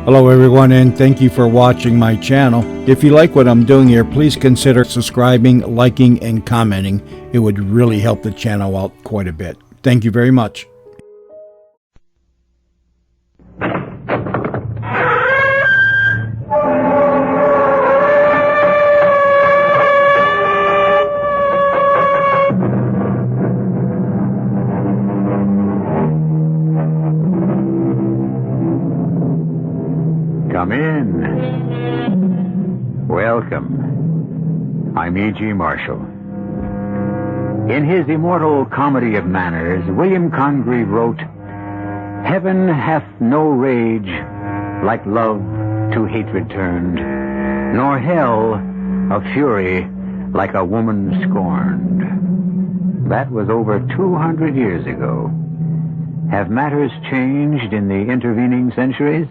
Hello everyone, and thank you for watching my channel. If you like what I'm doing here, please consider subscribing, liking, and commenting. It would really help the channel out quite a bit. Thank you very much. Come in. Welcome. I'm E.G. Marshall. In his immortal Comedy of Manners, William Congreve wrote, "Heaven hath no rage like love to hatred turned, nor hell a fury like a woman scorned." That was over 200 years ago. Have matters changed in the intervening centuries?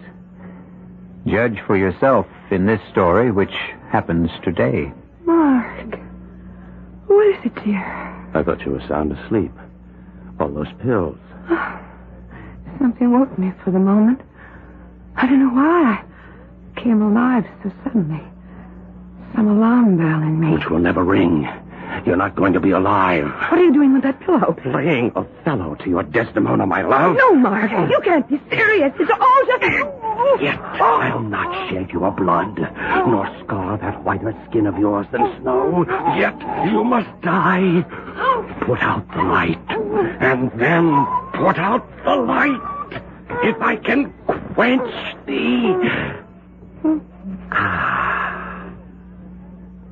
Judge for yourself in this story, which happens today. Mark, what is it, dear? I thought you were sound asleep. All those pills. Something woke me for the moment. I don't know why. I came alive so suddenly. Some alarm bell in me. Which will never ring. You're not going to be alive. What are you doing with that pillow? Playing Othello to your Desdemona, my love. No, Mark, you can't be serious. It's all just... Yet I'll not shed your blood, nor scar that whiter skin of yours than snow. Yet you must die. Put out the light, and then put out the light. If I can quench thee.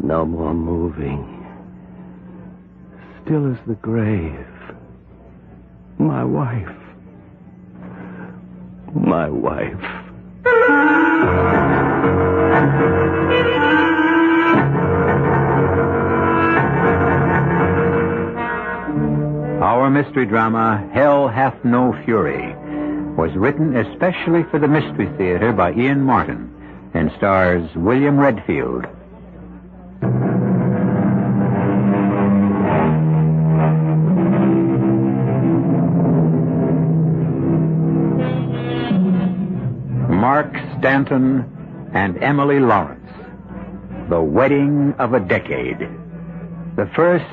No more moving. Still as the grave. My wife. My wife. Our mystery drama, Hell Hath No Fury, was written especially for the Mystery Theater by Ian Martin and stars William Redfield. Mark Stanton and Emily Lawrence. The Wedding of a Decade. The first,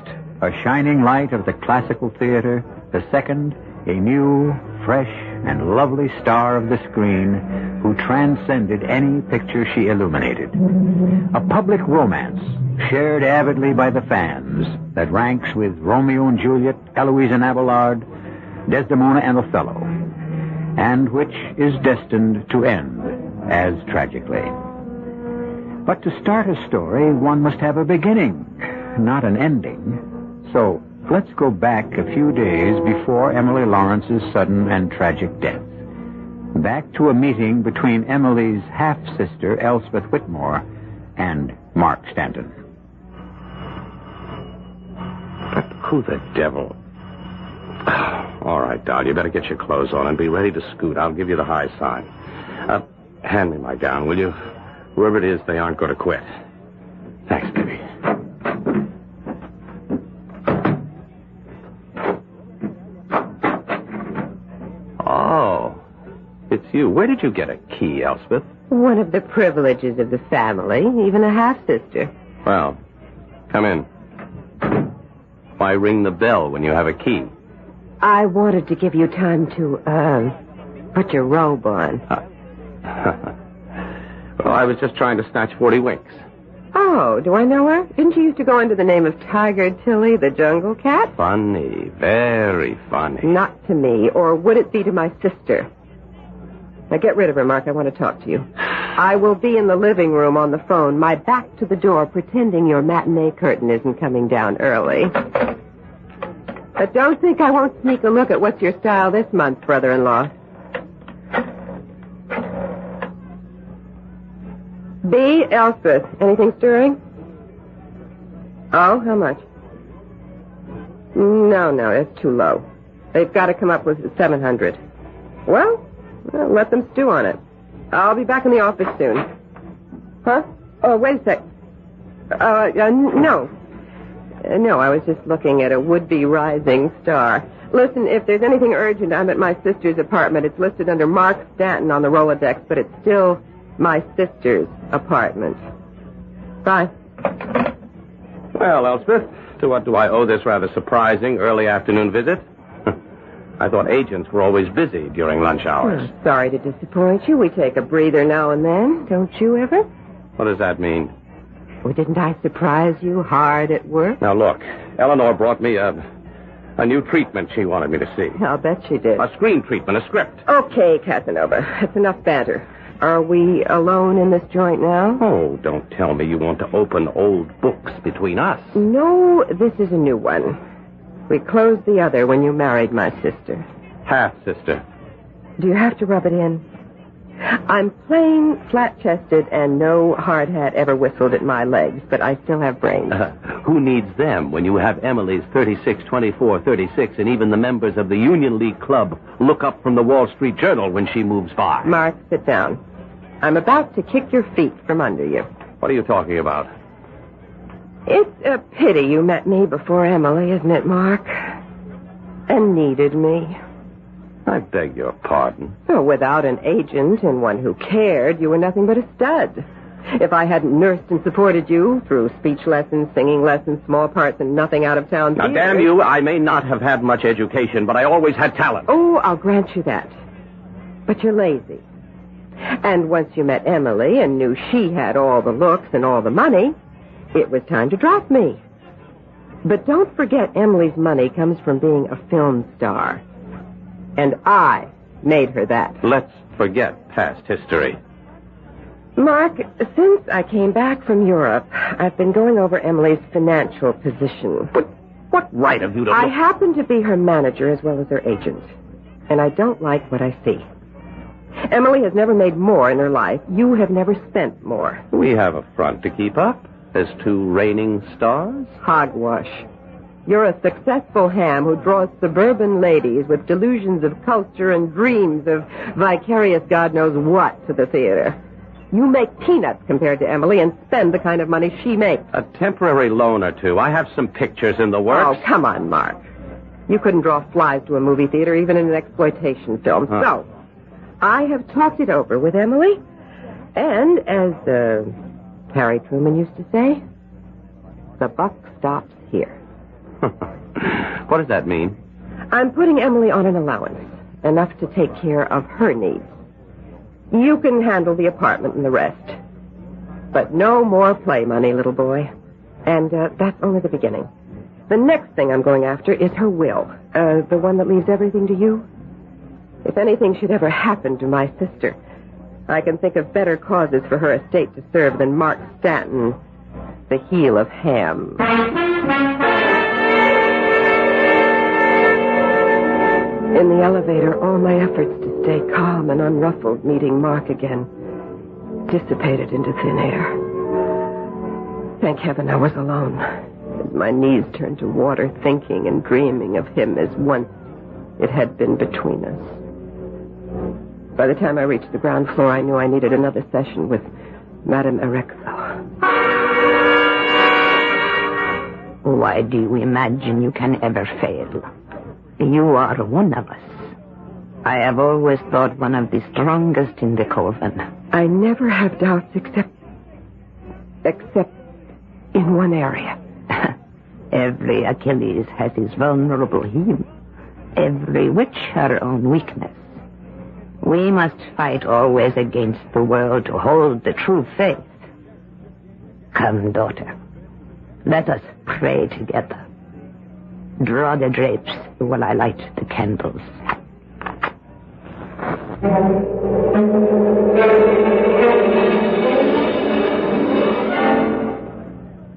a shining light of the classical theater. The second, a new, fresh, and lovely star of the screen who transcended any picture she illuminated. A public romance shared avidly by the fans that ranks with Romeo and Juliet, Eloise and Abelard, Desdemona and Othello, and which is destined to end as tragically. But to start a story, one must have a beginning, not an ending. So let's go back a few days before Emily Lawrence's sudden and tragic death. Back to a meeting between Emily's half-sister, Elspeth Whitmore, and Mark Stanton. But who the devil? All right, doll, you better get your clothes on and be ready to scoot. I'll give you the high sign. Hand me my gown, will you? Whoever it is, they aren't going to quit. Thanks, baby. Oh, it's you. Where did you get a key, Elspeth? One of the privileges of the family, even a half-sister. Well, come in. Why ring the bell when you have a key? I wanted to give you time to, put your robe on. Well, I was just trying to snatch 40 winks. Oh, do I know her? Didn't she used to go under the name of Tiger Tilly, the jungle cat? Funny, very funny. Not to me, or would it be to my sister? Now get rid of her, Mark. I want to talk to you. I will be in the living room on the phone, my back to the door, pretending your matinee curtain isn't coming down early. But don't think I won't sneak a look at what's your style this month, brother-in-law. B. Elspeth. Anything stirring? Oh, how much? No, it's too low. They've got to come up with 700. Well, let them stew on it. I'll be back in the office soon. Huh? Oh, wait a sec. No. No, I was just looking at a would-be rising star. Listen, if there's anything urgent, I'm at my sister's apartment. It's listed under Mark Stanton on the Rolodex, but it's still my sister's apartment. Bye. Well, Elspeth, to what do I owe this rather surprising early afternoon visit? I thought agents were always busy during lunch hours. Sorry to disappoint you. We take a breather now and then. Don't you ever? What does that mean? Well, didn't I surprise you hard at work? Now, look, Eleanor brought me a new treatment she wanted me to see. I'll bet she did. A screen treatment, a script. Okay, Casanova. That's enough banter. Are we alone in this joint now? Oh, don't tell me you want to open old books between us. No, this is a new one. We closed the other when you married my sister. Half-sister. Do you have to rub it in? I'm plain, flat-chested, and no hard hat ever whistled at my legs, but I still have brains. Who needs them when you have Emily's 36, 24, 36, and even the members of the Union League Club look up from the Wall Street Journal when she moves by? Mark, sit down. I'm about to kick your feet from under you. What are you talking about? It's a pity you met me before Emily, isn't it, Mark? And needed me. I beg your pardon. Well, without an agent and one who cared, you were nothing but a stud. If I hadn't nursed and supported you through speech lessons, singing lessons, small parts, and nothing out of town Now, theater... damn you, I may not have had much education, but I always had talent. Oh, I'll grant you that. But you're lazy. And once you met Emily and knew she had all the looks and all the money, it was time to drop me. But don't forget Emily's money comes from being a film star. And I made her that. Let's forget past history. Mark, since I came back from Europe, I've been going over Emily's financial position. But what right have you to... I happen to be her manager as well as her agent. And I don't like what I see. Emily has never made more in her life. You have never spent more. We have a front to keep up as two reigning stars. Hogwash. You're a successful ham who draws suburban ladies with delusions of culture and dreams of vicarious God knows what to the theater. You make peanuts compared to Emily and spend the kind of money she makes. A temporary loan or two. I have some pictures in the works. Oh, come on, Mark. You couldn't draw flies to a movie theater even in an exploitation film. So, I have talked it over with Emily. And as Harry Truman used to say, the buck stops here. What does that mean? I'm putting Emily on an allowance, enough to take care of her needs. You can handle the apartment and the rest. But no more play money, little boy. And that's only the beginning. The next thing I'm going after is her will. The one that leaves everything to you. If anything should ever happen to my sister, I can think of better causes for her estate to serve than Mark Stanton, the heel of ham. In the elevator, all my efforts to stay calm and unruffled meeting Mark again dissipated into thin air. Thank heaven I was alone, as my knees turned to water, thinking and dreaming of him as once it had been between us. By the time I reached the ground floor, I knew I needed another session with Madame Erexo. Why do you imagine you can ever fail? You are one of us. I have always thought one of the strongest in the coven. I never have doubts except in one area. Every Achilles has his vulnerable heel. Every witch her own weakness. We must fight always against the world to hold the true faith. Come, daughter. Let us pray together. Draw the drapes while I light the candles.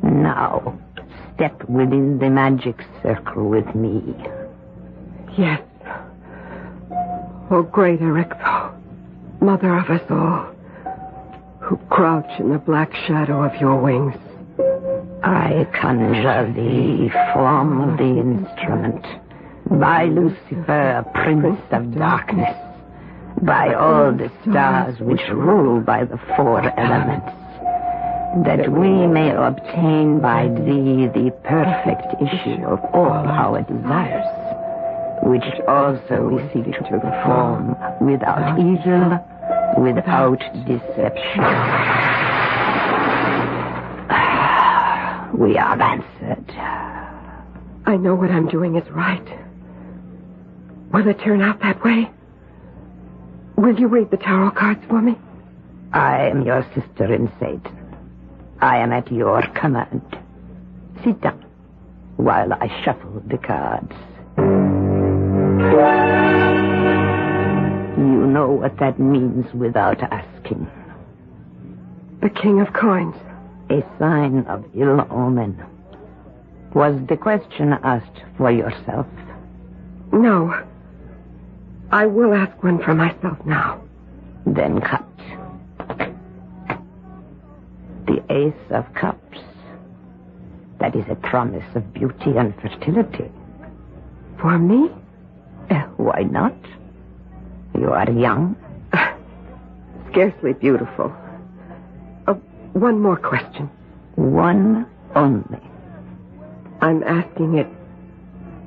Now, step within the magic circle with me. Yes. Oh, great Erexo, mother of us all, who crouch in the black shadow of your wings. I conjure thee, form of the instrument, by Lucifer, prince of darkness, by all the stars which rule by the four elements, that we may obtain by thee the perfect issue of all our desires, which also we seek to perform without evil, without deception. We are answered. I know what I'm doing is right. Will it turn out that way? Will you read the tarot cards for me? I am your sister in Satan. I am at your command. Sit down while I shuffle the cards. You know what that means without asking. The King of Coins. A sign of ill omen. Was the question asked for yourself? No. I will ask one for myself now. Then cut. The Ace of Cups. That is a promise of beauty and fertility. For me? Why not? You are young. Scarcely beautiful. One more question. One only. I'm asking it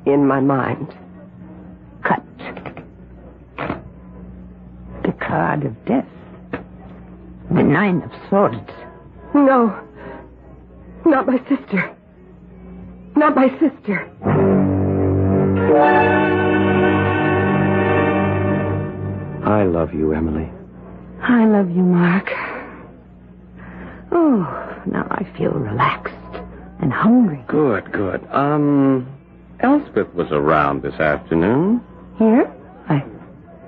in my mind. Cut. The card of death. The 9 of Swords. No. Not my sister. Not my sister. I love you, Emily. I love you, Mark. Oh, now I feel relaxed and hungry. Good. Elspeth was around this afternoon. Here?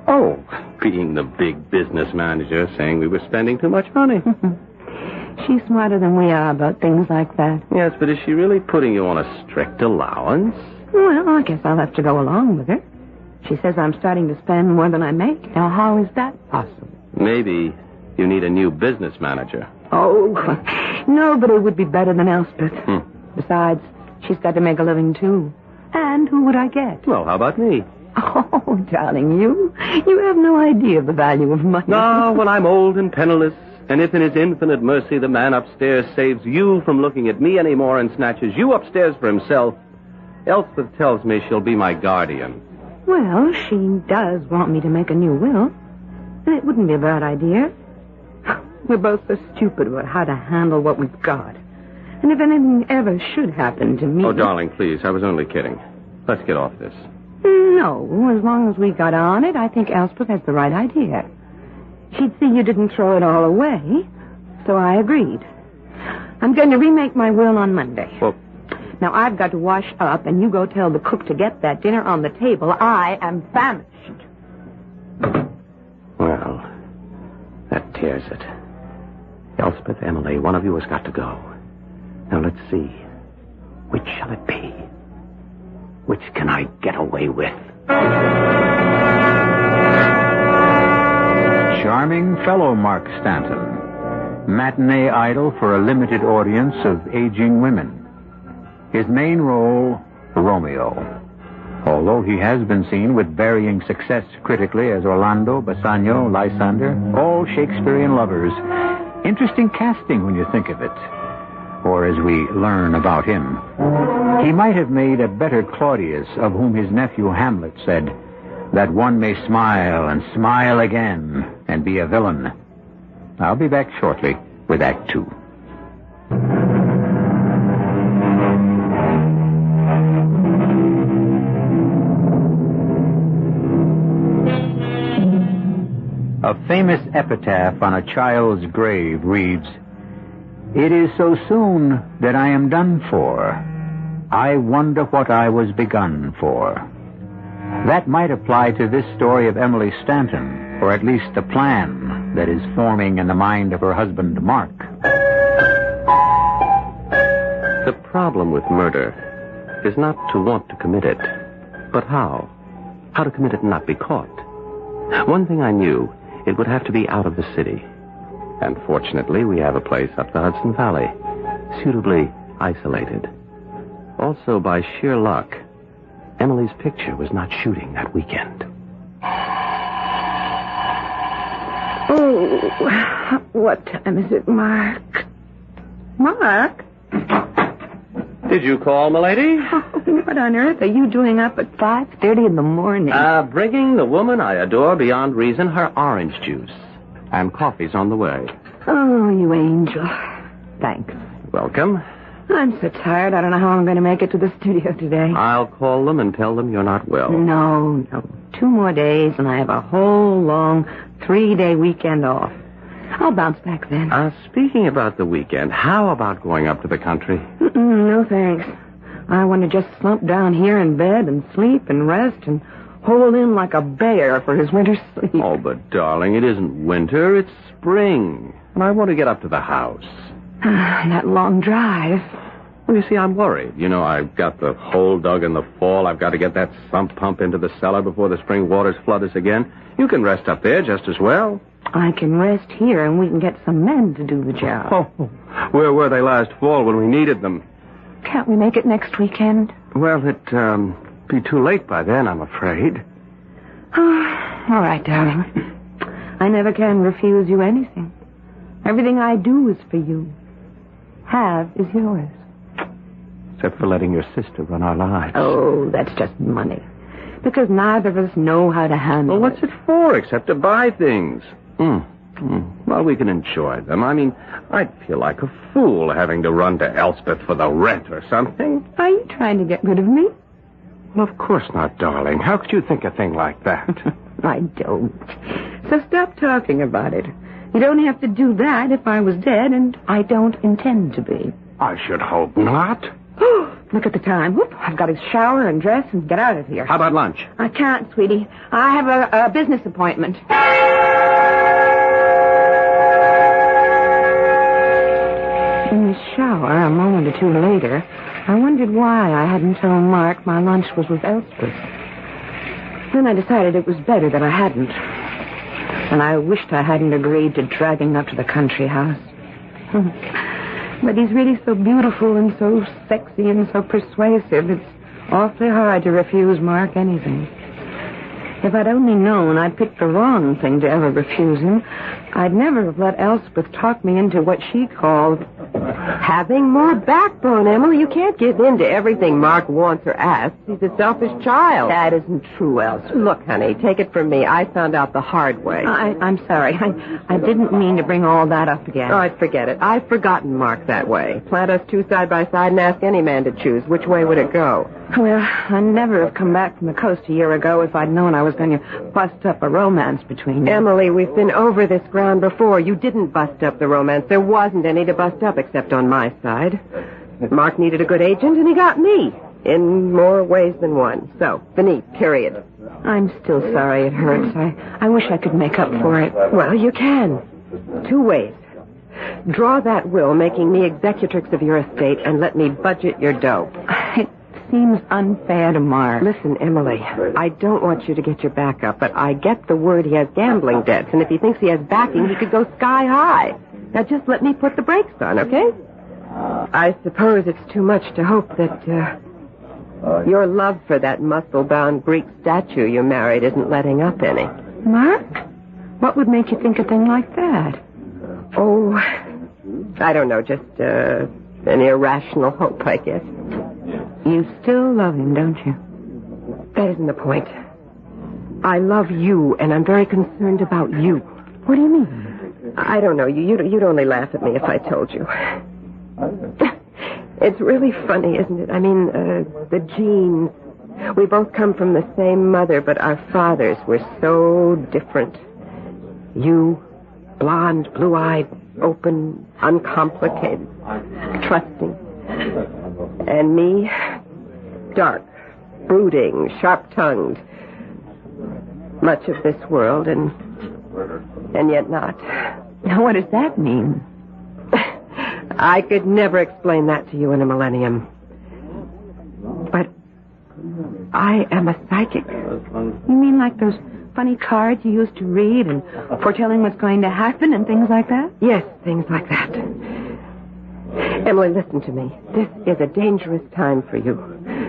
Oh, being the big business manager, saying we were spending too much money. She's smarter than we are about things like that. Yes, but is she really putting you on a strict allowance? Well, I guess I'll have to go along with her. She says I'm starting to spend more than I make. Now, how is that possible? Maybe you need a new business manager. Oh, no, but it would be better than Elspeth. Besides, she's got to make a living, too. And who would I get? Well, how about me? Oh, darling, you have no idea of the value of money. No, when I'm old and penniless, and if in his infinite mercy the man upstairs saves you from looking at me anymore and snatches you upstairs for himself, Elspeth tells me she'll be my guardian. Well, she does want me to make a new will. And it wouldn't be a bad idea. We're both so stupid about how to handle what we've got. And if anything ever should happen to me... Oh, darling, please, I was only kidding. Let's get off this. No, as long as we got on it, I think Elspeth has the right idea. She'd see you didn't throw it all away, so I agreed. I'm going to remake my will on Monday. Well... Now, I've got to wash up, and you go tell the cook to get that dinner on the table. I am famished. Well, that tears it. Elspeth, Emily, one of you has got to go. Now, let's see. Which shall it be? Which can I get away with? Charming fellow Mark Stanton. Matinee idol for a limited audience of aging women. His main role, Romeo. Although he has been seen with varying success critically as Orlando, Bassanio, Lysander, all Shakespearean lovers. Interesting casting when you think of it. Or as we learn about him. He might have made a better Claudius, of whom his nephew Hamlet said, that one may smile and smile again and be a villain. I'll be back shortly with Act 2. A famous epitaph on a child's grave reads, "It is so soon that I am done for. I wonder what I was begun for." That might apply to this story of Emily Stanton, or at least the plan that is forming in the mind of her husband, Mark. The problem with murder is not to want to commit it, but how. How to commit it and not be caught. One thing I knew, it would have to be out of the city. And fortunately, we have a place up the Hudson Valley, suitably isolated. Also, by sheer luck, Emily's picture was not shooting that weekend. Oh, what time is it, Mark? Mark? Did you call, milady? Oh, what on earth are you doing up at 5:30 in the morning? Bringing the woman I adore beyond reason her orange juice. And coffee's on the way. Oh, you angel. Thanks. Welcome. I'm so tired, I don't know how I'm going to make it to the studio today. I'll call them and tell them you're not well. No. 2 more days, and I have a whole long 3-day weekend off. I'll bounce back then. Speaking about the weekend, how about going up to the country? No, thanks. I want to just slump down here in bed and sleep and rest and hold in like a bear for his winter sleep. Oh, but darling, it isn't winter, it's spring. And I want to get up to the house. That long drive. Well, you see, I'm worried. You know, I've got the hole dug in the fall. I've got to get that sump pump into the cellar before the spring waters flood us again. You can rest up there just as well. I can rest here, and we can get some men to do the job. Oh, where were they last fall when we needed them? Can't we make it next weekend? Well, it'd be too late by then, I'm afraid. All right, darling. I never can refuse you anything. Everything I do is for you. Have is yours. Except for letting your sister run our lives. Oh, that's just money. Because neither of us know how to handle Well, what's it for except to buy things? Well, we can enjoy them. I mean, I'd feel like a fool having to run to Elspeth for the rent or something. Are you trying to get rid of me? Well, of course not, darling. How could you think a thing like that? I don't. So stop talking about it. You don't have to do that if I was dead, and I don't intend to be. I should hope not. Look at the time. Whoop, I've got to shower and dress and get out of here. How about lunch? I can't, sweetie. I have a business appointment. In the shower, a moment or two later, I wondered why I hadn't told Mark my lunch was with Elspeth. Then I decided it was better that I hadn't. And I wished I hadn't agreed to dragging up to the country house. But he's really so beautiful and so sexy and so persuasive, it's awfully hard to refuse Mark anything. If I'd only known I'd picked the wrong thing to ever refuse him, I'd never have let Elspeth talk me into what she called having more backbone, Emily. You can't give in to everything Mark wants or asks. He's a selfish child. That isn't true, Elspeth. Look, honey, take it from me. I found out the hard way. I'm sorry. I didn't mean to bring all that up again. All right, forget it. I've forgotten Mark that way. Plant us 2 side by side and ask any man to choose. Which way would it go? Well, I'd never have come back from the coast a year ago if I'd known I was going to bust up a romance between you. Emily, we've been over this ground before. You didn't bust up the romance. There wasn't any to bust up except on my side. Mark needed a good agent, and he got me. In more ways than one. So, Benny, period. I'm still sorry it hurts. I wish I could make up for it. Well, you can. 2 ways. Draw that will making me executrix of your estate and let me budget your dough. It seems unfair to Mark. Listen, Emily, I don't want you to get your back up, but I get the word he has gambling debts, and if he thinks he has backing, he could go sky high. Now, just let me put the brakes on, okay? I suppose it's too much to hope that your love for that muscle-bound Greek statue you married isn't letting up any. Mark? What would make you think a thing like that? Oh, I don't know, just an irrational hope, I guess. You still love him, don't you? That isn't the point. I love you, and I'm very concerned about you. What do you mean? I don't know. You'd only laugh at me if I told you. It's really funny, isn't it? I mean, the genes. We both come from the same mother, but our fathers were so different. You, blonde, blue-eyed, open, uncomplicated, trusting. And me, dark, brooding, sharp-tongued. Much of this world, and yet not. Now, what does that mean? I could never explain that to you in a millennium. But I am a psychic. You mean like those funny cards you used to read and foretelling what's going to happen and things like that? Yes, things like that. Emily, listen to me. This is a dangerous time for you.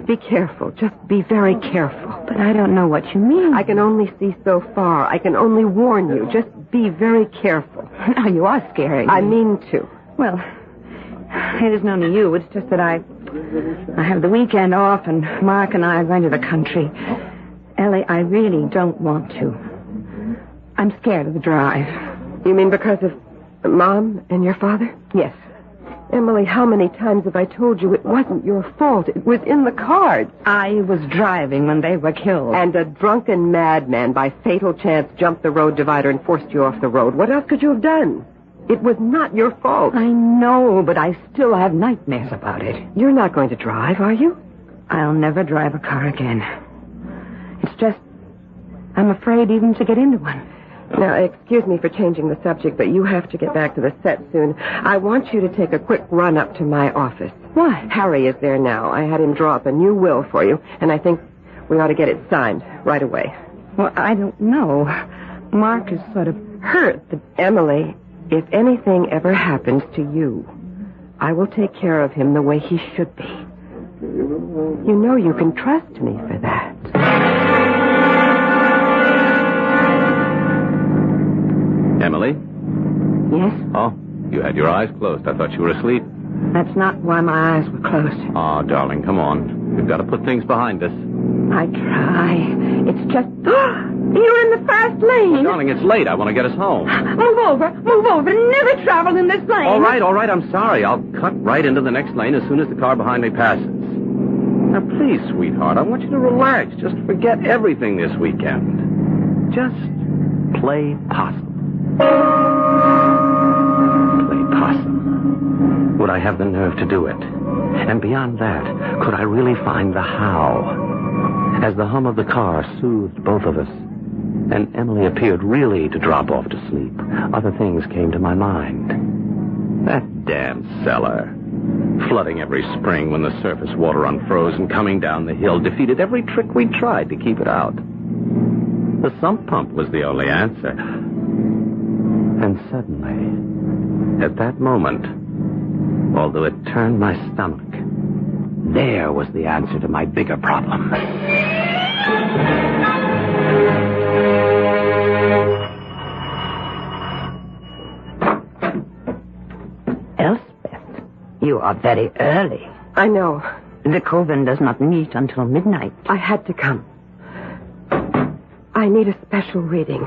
Be careful. Just be very careful. But I don't know what you mean. I can only see so far. I can only warn you. Just be very careful. Now, you are scaring me. I mean to. Well, It isn't only you. It's just that I have the weekend off, and Mark and I are going to the country. Ellie, I really don't want to. I'm scared of the drive. You mean because of Mom and your father? Yes. Emily, how many times have I told you it wasn't your fault? It was in the cards. I was driving when they were killed. And a drunken madman by fatal chance jumped the road divider and forced you off the road. What else could you have done? It was not your fault. I know, but I still have nightmares about it. You're not going to drive, are you? I'll never drive a car again. It's just, I'm afraid even to get into one. Now, excuse me for changing the subject, but you have to get back to the set soon. I want you to take a quick run up to my office. Why? Harry is there now. I had him draw up a new will for you, and I think we ought to get it signed right away. Well, I don't know. Mark is sort of hurt. Emily, if anything ever happens to you, I will take care of him the way he should be. You know you can trust me for that. Emily? Yes? Oh, you had your eyes closed. I thought you were asleep. That's not why my eyes were closed. Oh, darling, come on. We've got to put things behind us. I try. It's just... You're in the fast lane. Darling, it's late. I want to get us home. Move over. Never travel in this lane. All right. I'm sorry. I'll cut right into the next lane as soon as the car behind me passes. Now, please, sweetheart, I want you to relax. Just forget everything this weekend. Just play possum. Play possum. Would I have the nerve to do it? And beyond that, could I really find the how? As the hum of the car soothed both of us, and Emily appeared really to drop off to sleep, other things came to my mind. That damn cellar. Flooding every spring when the surface water unfroze and coming down the hill defeated every trick we tried to keep it out. The sump pump was the only answer. And suddenly, at that moment, although it turned my stomach, there was the answer to my bigger problem. Elspeth, you are very early. I know. The coven does not meet until midnight. I had to come. I need a special reading.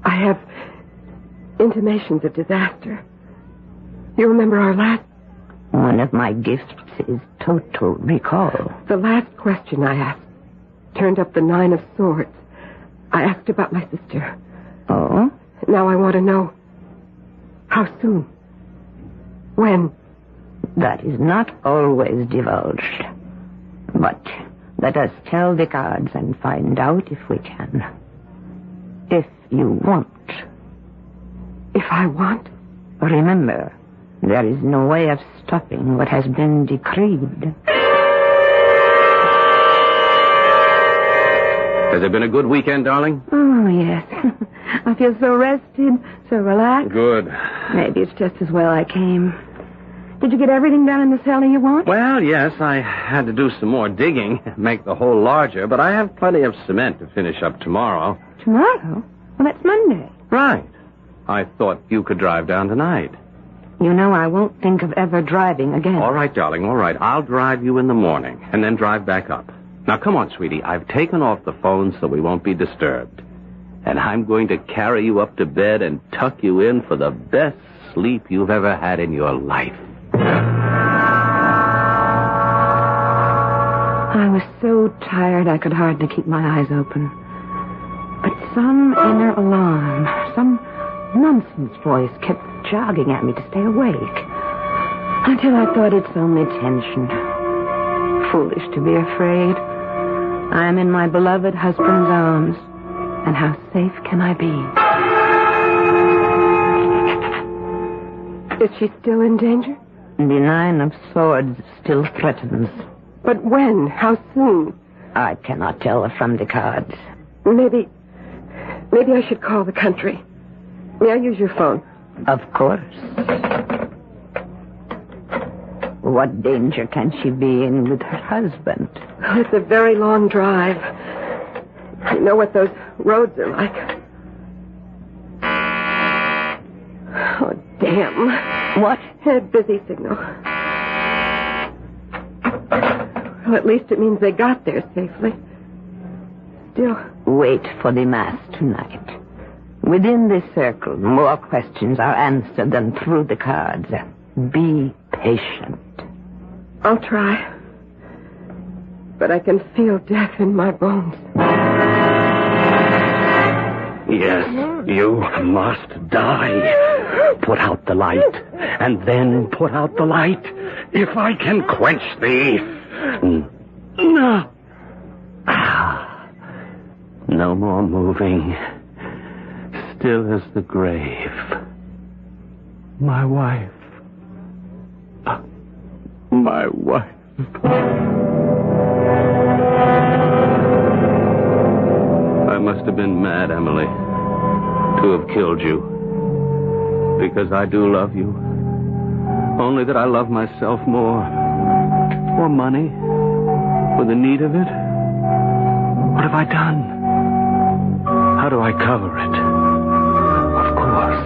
I have intimations of disaster. You remember our last... One of my gifts is total recall. The last question I asked turned up the 9 of swords. I asked about my sister. Oh? Now I want to know how soon? When? That is not always divulged. But let us tell the cards and find out if we can. If you want. If I want? Remember, there is no way of stopping what has been decreed. Has it been a good weekend, darling? Oh, yes. I feel so rested, so relaxed. Good. Maybe it's just as well I came. Did you get everything done in the cellar you want? Well, yes, I had to do some more digging, make the hole larger, but I have plenty of cement to finish up tomorrow. Tomorrow? Well, that's Monday. Right. I thought you could drive down tonight. You know I won't think of ever driving again. All right, darling, all right. I'll drive you in the morning and then drive back up. Now, come on, sweetie. I've taken off the phone so we won't be disturbed. And I'm going to carry you up to bed and tuck you in for the best sleep you've ever had in your life. I was so tired I could hardly keep my eyes open. But some inner alarm, some nonsense voice kept jogging at me to stay awake. Until I thought it's only tension. Foolish to be afraid. I am in my beloved husband's arms. And how safe can I be? Is she still in danger? The 9 of swords still threatens. But when? How soon? I cannot tell from the cards. Maybe I should call the country. May I use your phone? Of course. What danger can she be in with her husband? Oh, it's a very long drive. You know what those roads are like. Oh, damn. What? A busy signal. Well, at least it means they got there safely. Still... Wait for the mass tonight. Within this circle, more questions are answered than through the cards. Be patient. I'll try. But I can feel death in my bones. Yes, you must die. Put out the light, and then put out the light. If I can quench thee. No. No more moving. Still as the grave. My wife. My wife. I must have been mad, Emily, to have killed you. Because I do love you. Only that I love myself more. For money. For the need of it. What have I done? How do I cover it? Of course.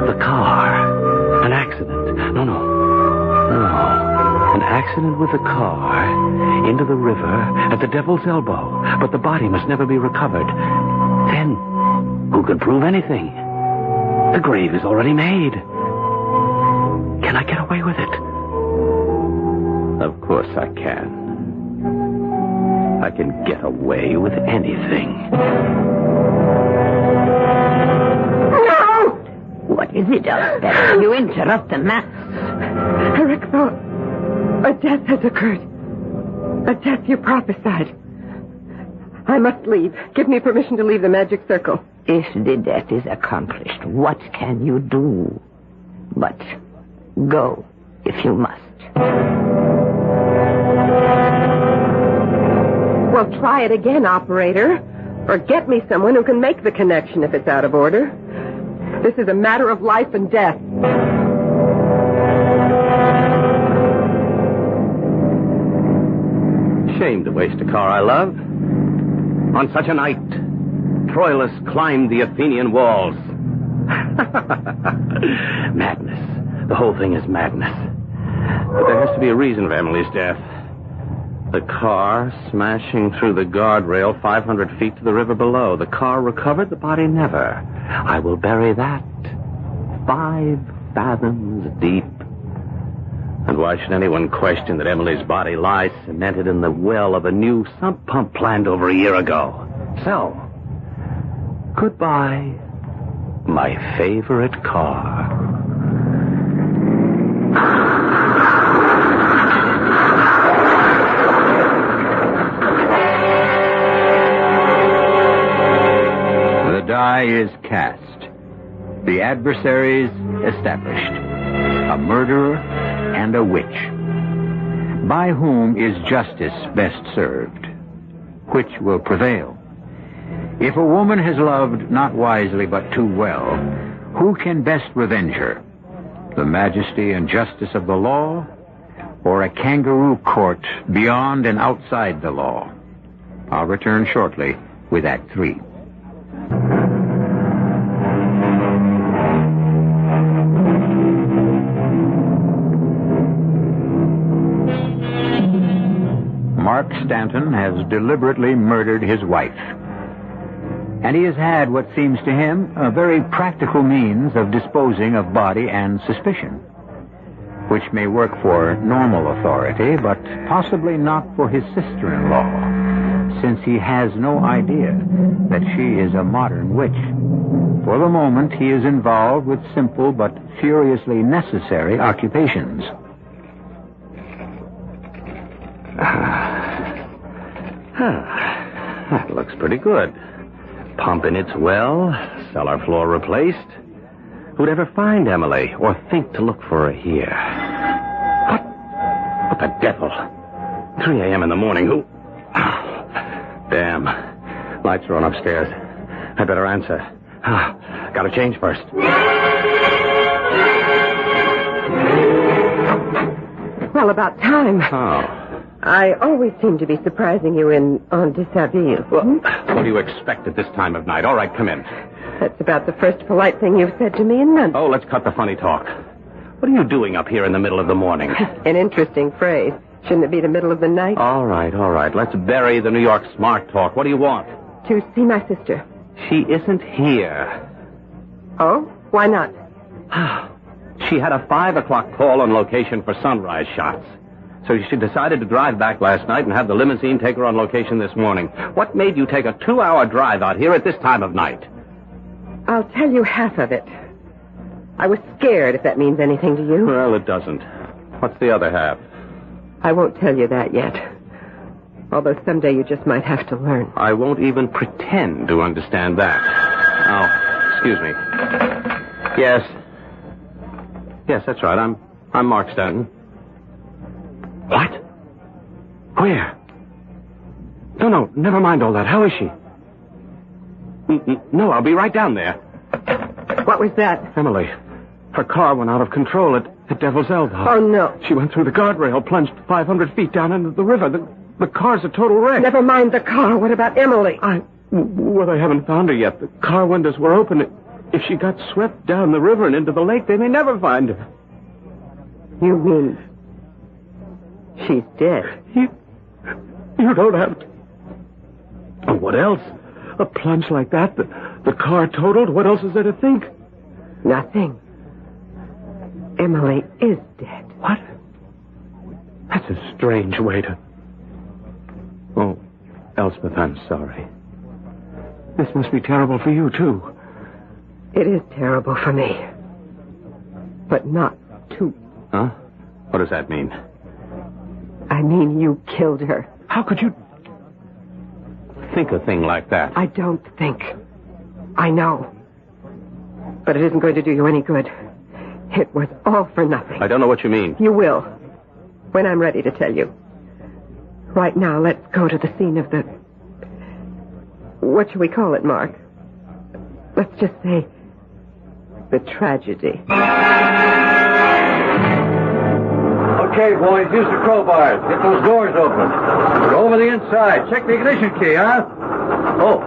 The car. An accident. No. An accident with a car into the river at the Devil's Elbow. But the body must never be recovered. Then, who could prove anything? The grave is already made. Can I get away with it? Of course I can. I can get away with anything. No! What is it, Elspeth? You interrupt the mass. Eric thought a death has occurred. A death you prophesied. I must leave. Give me permission to leave the magic circle. If the death is accomplished, what can you do? But go, if you must. Well, try it again, operator. Or get me someone who can make the connection if it's out of order. This is a matter of life and death. Shame to waste a car I love. On such a night, Troilus climbed the Athenian walls. Madness. The whole thing is madness. But there has to be a reason for Emily's death. The car smashing through the guardrail 500 feet to the river below. The car recovered, the body never. I will bury that 5 fathoms deep. And why should anyone question that Emily's body lies cemented in the well of a new sump pump planned over a year ago? So, goodbye, my favorite car. The die is cast. The adversaries established. A murderer and a witch. By whom is justice best served? Which will prevail? If a woman has loved not wisely but too well, who can best revenge her? The majesty and justice of the law, or a kangaroo court beyond and outside the law? I'll return shortly with Act 3. Mark Stanton has deliberately murdered his wife. And he has had what seems to him a very practical means of disposing of body and suspicion, which may work for normal authority, but possibly not for his sister-in-law, since he has no idea that she is a modern witch. For the moment, he is involved with simple but furiously necessary occupations. That looks pretty good. Pump in its well, cellar floor replaced. Who'd ever find Emily or think to look for her here? What the devil? 3 a.m. in the morning, who... Oh, damn. Lights are on upstairs. I better answer. Gotta change first. Well, about time. Oh. I always seem to be surprising you en dishabille. Well, what do you expect at this time of night? All right, come in. That's about the first polite thing you've said to me in months. Oh, let's cut the funny talk. What are you doing up here in the middle of the morning? An interesting phrase. Shouldn't it be the middle of the night? All right. Let's bury the New York smart talk. What do you want? To see my sister. She isn't here. Oh? Why not? She had a 5 o'clock call on location for sunrise shots. So she decided to drive back last night and have the limousine take her on location this morning. What made you take a 2-hour drive out here at this time of night? I'll tell you half of it. I was scared, if that means anything to you. Well, it doesn't. What's the other half? I won't tell you that yet. Although someday you just might have to learn. I won't even pretend to understand that. Oh, excuse me. Yes. Yes, that's right. I'm Mark Stanton. What? Where? No, never mind all that. How is she? No, I'll be right down there. What was that? Emily, her car went out of control at Devil's Elbow. Oh, no. She went through the guardrail, plunged 500 feet down into the river. The car's a total wreck. Never mind the car. What about Emily? Well, I haven't found her yet. The car windows were open. If she got swept down the river and into the lake, they may never find her. You mean she's dead? You don't have to. Oh, what else? A plunge like that, the car totaled. What else is there to think? Nothing. Emily is dead. What? That's a strange way to... Oh, Elspeth, I'm sorry. This must be terrible for you, too. It is terrible for me. But not too. Huh? What does that mean? I mean, you killed her. How could you think a thing like that? I don't think. I know. But it isn't going to do you any good. It was all for nothing. I don't know what you mean. You will. When I'm ready to tell you. Right now, let's go to the scene of the... What shall we call it, Mark? Let's just say... the tragedy. Okay, boys, use the crowbars. Get those doors open. Go over the inside. Check the ignition key, huh? Oh.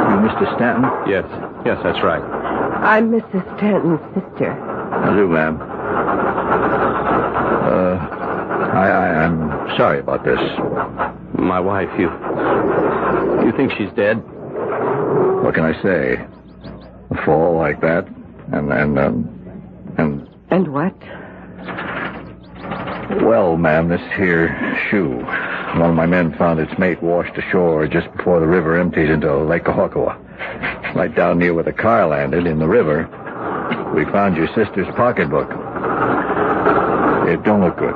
You Mr. Stanton? Yes, that's right. I'm Mrs. Stanton's sister. I do, ma'am. I'm sorry about this. My wife, you think she's dead? What can I say? A fall like that, And what? Well, ma'am, this here shoe. One of my men found its mate washed ashore just before the river emptied into Lake Kahakawa. Right down near where the car landed, in the river, we found your sister's pocketbook. It don't look good.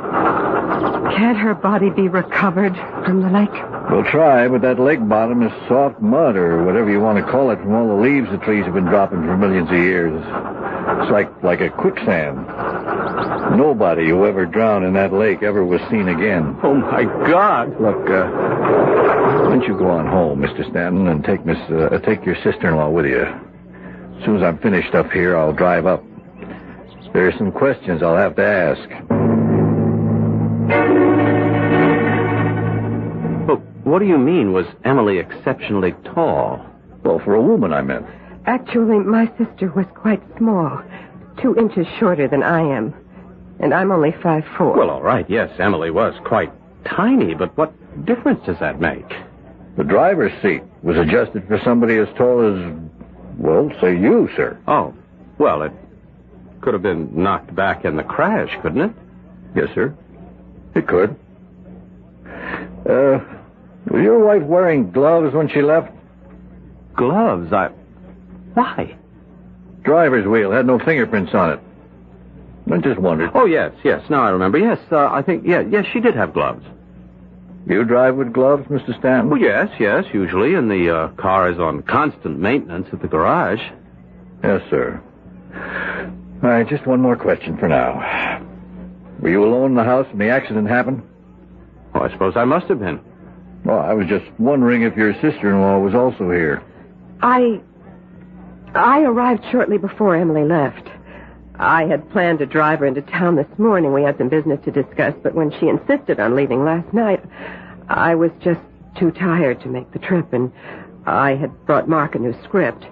Can't her body be recovered from the lake? We'll try, but that lake bottom is soft mud, or whatever you want to call it, from all the leaves the trees have been dropping for millions of years. It's like a quicksand. Nobody who ever drowned in that lake ever was seen again. Oh, my God. Look, why don't you go on home, Mr. Stanton, and take your sister-in-law with you. As soon as I'm finished up here, I'll drive up. There are some questions I'll have to ask. What do you mean, was Emily exceptionally tall? Well, for a woman, I meant. Actually, my sister was quite small. 2 inches shorter than I am. And I'm only 5'4". Well, all right, yes, Emily was quite tiny, but what difference does that make? The driver's seat was adjusted for somebody as tall as, well, say you, sir. Oh, well, it could have been knocked back in the crash, couldn't it? Yes, sir. It could. Was your wife wearing gloves when she left? Gloves? Why? Driver's wheel had no fingerprints on it. I just wondered. Oh, yes. Now I remember. Yes, I think, yes, she did have gloves. You drive with gloves, Mr. Stanton? Well, yes, usually, and the car is on constant maintenance at the garage. Yes, sir. All right, just one more question for now. Were you alone in the house when the accident happened? Oh, I suppose I must have been. Well, I was just wondering if your sister-in-law was also here. I arrived shortly before Emily left. I had planned to drive her into town this morning. We had some business to discuss, but when she insisted on leaving last night, I was just too tired to make the trip, and I had brought Mark a new script.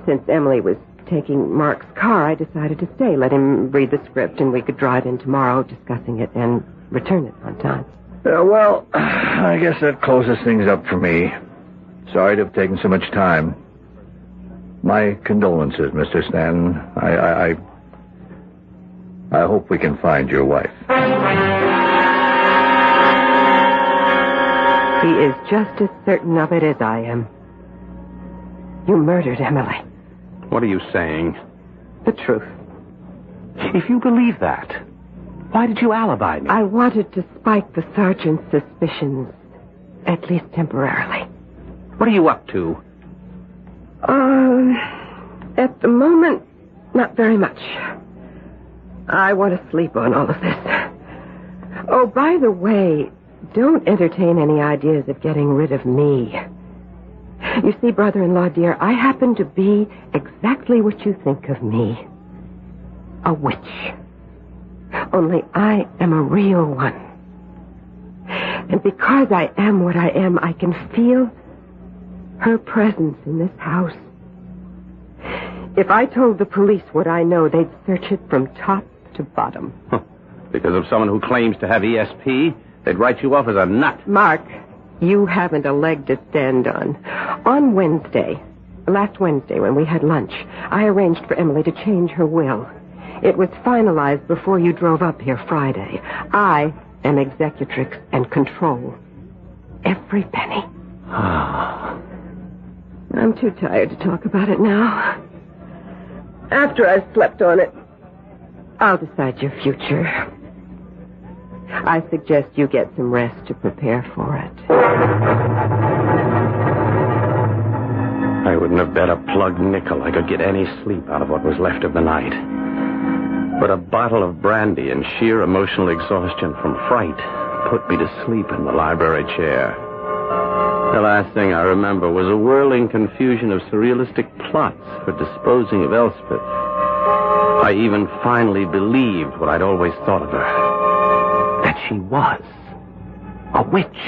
Since Emily was taking Mark's car, I decided to stay, let him read the script, and we could drive in tomorrow discussing it and return it on time. Well, I guess that closes things up for me. Sorry to have taken so much time. My condolences, Mr. Stanton. I hope we can find your wife. He is just as certain of it as I am. You murdered Emily. What are you saying? The truth. If you believe that, why did you alibi me? I wanted to spike the sergeant's suspicions, at least temporarily. What are you up to? At the moment, not very much. I want to sleep on all of this. Oh, by the way, don't entertain any ideas of getting rid of me. You see, brother-in-law dear, I happen to be exactly what you think of me. A witch. Only I am a real one. And because I am what I am, I can feel her presence in this house. If I told the police what I know, they'd search it from top to bottom. Because of someone who claims to have ESP, they'd write you off as a nut. Mark, you haven't a leg to stand on. On last Wednesday, when we had lunch, I arranged for Emily to change her will. It was finalized before you drove up here Friday. I am executrix and control every penny. I'm too tired to talk about it now. After I've slept on it, I'll decide your future. I suggest you get some rest to prepare for it. I wouldn't have bet a plugged nickel I could get any sleep out of what was left of the night. But a bottle of brandy and sheer emotional exhaustion from fright put me to sleep in the library chair. The last thing I remember was a whirling confusion of surrealistic plots for disposing of Elspeth. I even finally believed what I'd always thought of her. That she was a witch.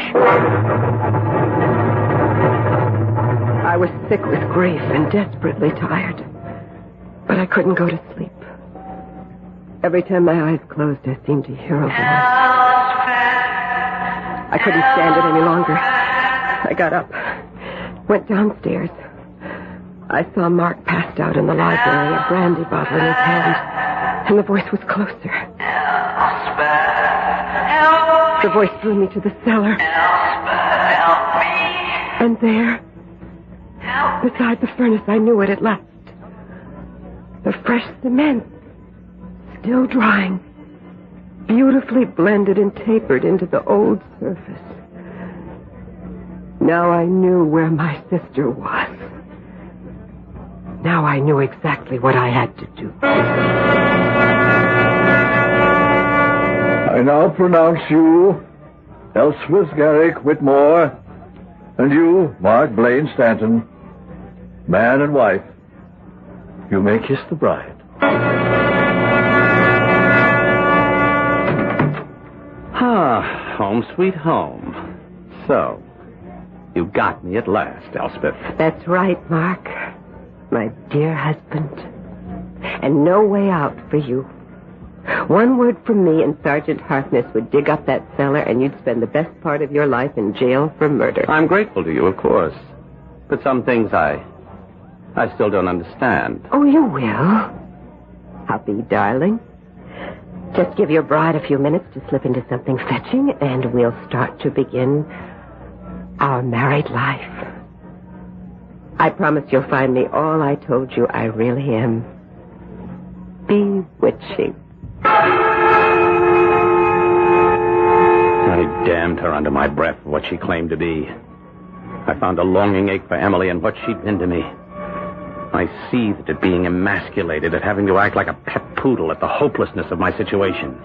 I was sick with grief and desperately tired. But I couldn't go to sleep. Every time my eyes closed, I seemed to hear a voice. I couldn't stand it any longer. I got up, went downstairs. I saw Mark passed out in the library, a brandy bottle in his hand, and the voice was closer. The voice drew me to the cellar. Help me. And there, beside the furnace, I knew it at last. The fresh cement, still drying, beautifully blended and tapered into the old surface. Now I knew where my sister was. Now I knew exactly what I had to do. I now pronounce you Elspeth Garrick Whitmore, and you, Mark Blaine Stanton, man and wife. You may kiss the bride. Home sweet home. So, you got me at last, Elspeth. That's right, Mark. My dear husband. And no way out for you. One word from me and Sergeant Harkness would dig up that cellar and you'd spend the best part of your life in jail for murder. I'm grateful to you, of course. But some things I still don't understand. Oh, you will. Huppy, darling. Just give your bride a few minutes to slip into something fetching and we'll start to begin our married life. I promise you'll find me all I told you I really am. Bewitching. I damned her under my breath for what she claimed to be. I found a longing ache for Emily and what she'd been to me. I seethed at being emasculated, at having to act like a pet poodle, at the hopelessness of my situation.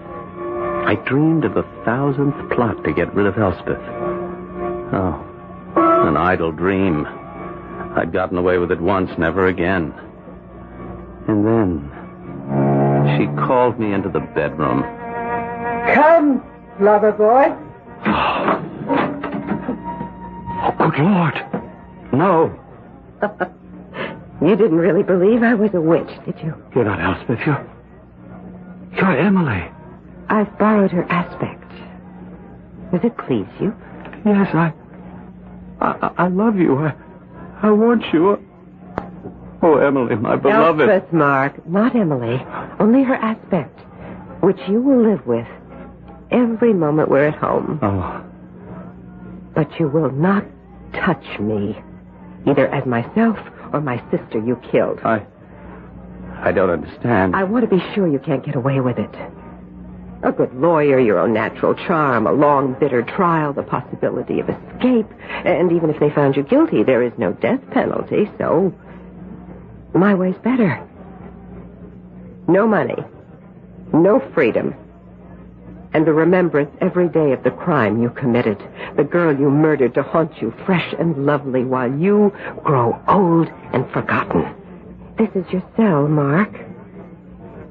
I dreamed of the 1,000th plot to get rid of Elspeth. Oh, an idle dream. I'd gotten away with it once, never again. And then she called me into the bedroom. Come, lover boy. Oh, good Lord. No. You didn't really believe I was a witch, did you? You're not Elspeth. You're Emily. I've borrowed her aspect. Does it please you? Yes, I love you. I want you. Oh, Emily, my beloved. Elspeth, Mark, not Emily. Only her aspect, which you will live with every moment we're at home. Oh. But you will not touch me, either as myself or my sister you killed. I don't understand. I want to be sure you can't get away with it. A good lawyer, your own natural charm, a long, bitter trial, the possibility of escape, and even if they found you guilty, there is no death penalty, so my way's better. No money, no freedom, and the remembrance every day of the crime you committed, the girl you murdered to haunt you fresh and lovely while you grow old and forgotten. This is your cell, Mark.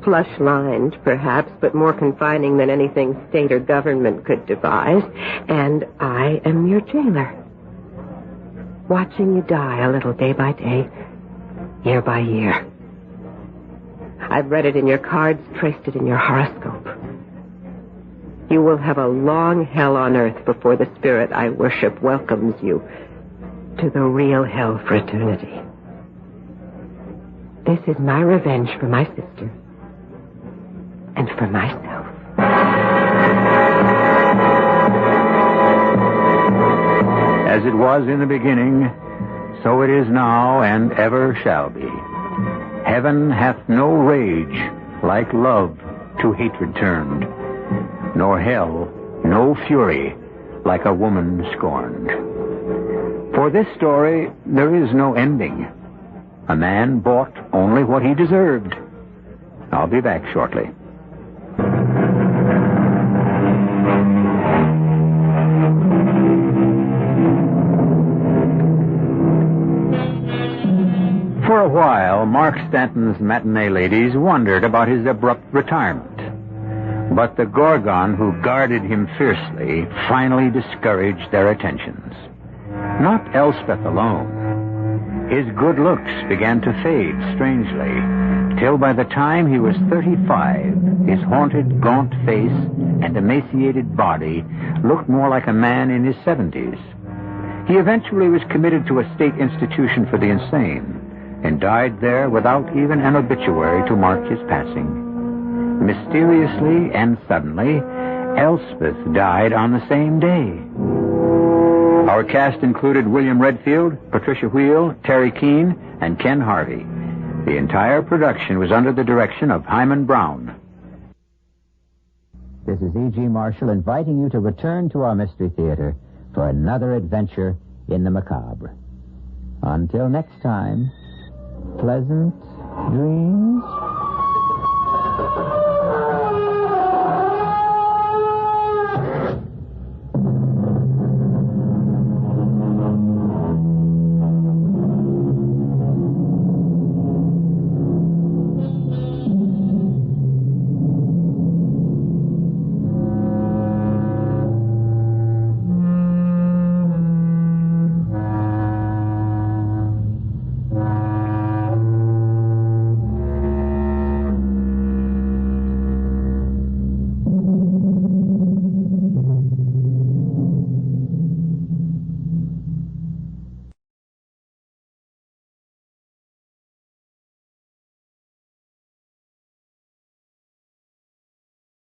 Plush-lined, perhaps, but more confining than anything state or government could devise. And I am your jailer. Watching you die a little day by day, year by year. I've read it in your cards, traced it in your horoscope. You will have a long hell on earth before the spirit I worship welcomes you to the real hell for eternity. This is my revenge for my sister. And for myself. As it was in the beginning, so it is now and ever shall be. Heaven hath no rage like love to hatred turned, nor hell no fury like a woman scorned. For this story there is no ending. A man bought only what he deserved. I'll be back shortly. For a while, Mark Stanton's matinee ladies wondered about his abrupt retirement. But the Gorgon who guarded him fiercely finally discouraged their attentions. Not Elspeth alone. His good looks began to fade strangely, till by the time he was 35, his haunted, gaunt face and emaciated body looked more like a man in his 70s. He eventually was committed to a state institution for the insane, and died there without even an obituary to mark his passing. Mysteriously and suddenly, Elspeth died on the same day. Our cast included William Redfield, Patricia Wheel, Terry Keane, and Ken Harvey. The entire production was under the direction of Hyman Brown. This is E.G. Marshall inviting you to return to our Mystery Theater for another adventure in the macabre. Until next time, pleasant dreams.